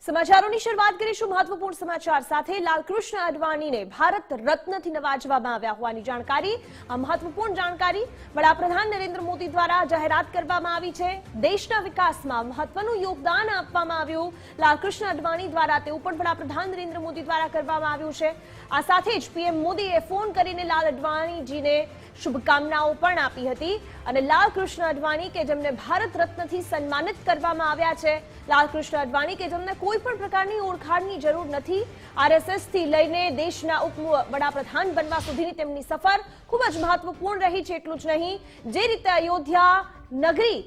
સમાચારોની શરૂઆત કરીશું મહત્વપૂર્ણ સમાચાર સાથે। લાલકૃષ્ણ અડવાણીને ભારત રત્નથી નવાજવામાં આવ્યા હોવાની જાણકારી। આ મહત્વપૂર્ણ જાણકારી વડાપ્રધાન નરેન્દ્ર મોદી દ્વારા જાહેરાત કરવામાં આવી છે। દેશના વિકાસમાં મહત્વનું યોગદાન આપવામાં આવ્યું લાલકૃષ્ણ અડવાણી દ્વારા, તેવું પણ વડાપ્રધાન નરેન્દ્ર મોદી દ્વારા કરવામાં આવ્યું છે। આ સાથે જ પીએમ મોદીએ ફોન કરીને લાલ અડવાણીજીને શુભકામનાઓ પણ આપી હતી અને લાલકૃષ્ણ અડવાણી કે જેમને ભારત રત્નથી સન્માનિત કરવામાં આવ્યા છે, લાલકૃષ્ણ અડવાણી કે જેમને કોઈ પણ પ્રકારની ઓળખાણની જરૂર નથી, આરએસએસ થી લઈને દેશના ઉપ વડાપ્રધાન બનવા સુધીની તેમની સફર ખૂબ જ મહત્વપૂર્ણ રહી છે। એટલું જ નહીં, જે રીતે અયોધ્યા નગરી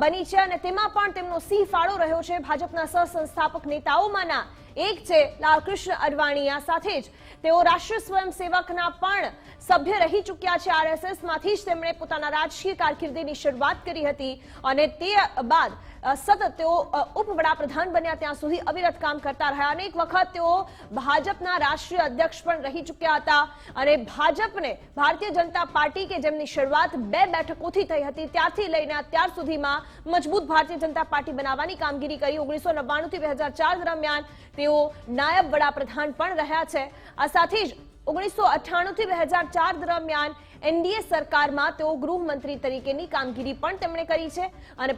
બની છે અને તેમાં પણ તેમનો સિંહ ફાળો રહ્યો છે। ભાજપના સહસંસ્થાપક નેતાઓમાંના એક છે લાલકૃષ્ણ અડવાણી। આ સાથે જ તેઓ રાષ્ટ્રીય સ્વયંસેવકના પણ સભ્ય રહી ચૂક્યા છે। આરએસએસ માંથી જ તેમણે પોતાના રાજકીય કારકિર્દીની શરૂઆત કરી હતી અને તે બાદ સતત તેઓ ઉપ વડાપ્રધાન બન્યા ત્યાં સુધી અવિરત કામ કરતા રહ્યા। અનેક વખત તેઓ ભાજપના રાષ્ટ્રીય અધ્યક્ષ પણ રહી ચૂક્યા હતા અને ભાજપને ભારતીય જનતા પાર્ટી કે જેમની શરૂઆત 2 બેઠકોથી થઈ હતી ત્યારથી લઈને અત્યાર સુધીમાં મજબૂત ભારતીય જનતા પાર્ટી બનાવવાની કામગીરી કરી। 1999 થી 2004 દરમિયાન તેઓ નાયબ વડાપ્રધાન પણ રહ્યા છે। આ સાથે જ 1998 થી 2004 દરમિયાન એનડીએ સરકારમાં તેઓ ગૃહમંત્રી તરીકેની કામગીરી પણ તેમણે કરી છે અને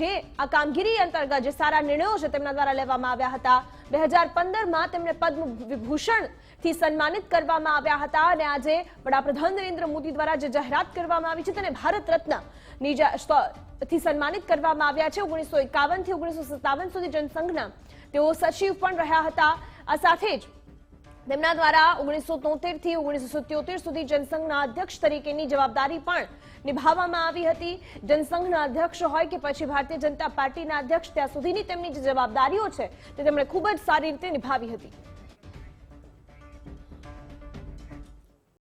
જે આ કામગીરી અંતર્ગત જે સારા નિર્ણયો છે તેમના દ્વારા લેવામાં આવ્યા હતા। 2015માં તેમને પદ્મ વિભૂષણ થી સન્માનિત કરવામાં આવ્યા હતા અને આજે વડાપ્રધાન નરેન્દ્ર મોદી દ્વારા જે જાહેરાત કરવામાં આવી છે તેને ભારત રત્ન થી સન્માનિત કરવામાં આવ્યા છે। 1951 થી 1957 સુધી જનસંઘના તેઓ સચિવ પણ રહ્યા હતા। આ સાથે જ તેમના દ્વારા 1973 થી 1977 સુધી જનસંઘના અધ્યક્ષ તરીકેની જવાબદારી પણ નિભાવવામાં આવી હતી। જનસંઘના અધ્યક્ષ હોય કે પછી ભારતીય જનતા પાર્ટીના અધ્યક્ષ, ત્યાં સુધીની તેમની જે જવાબદારીઓ છે તે તેમણે ખૂબ જ સારી રીતે નિભાવી હતી।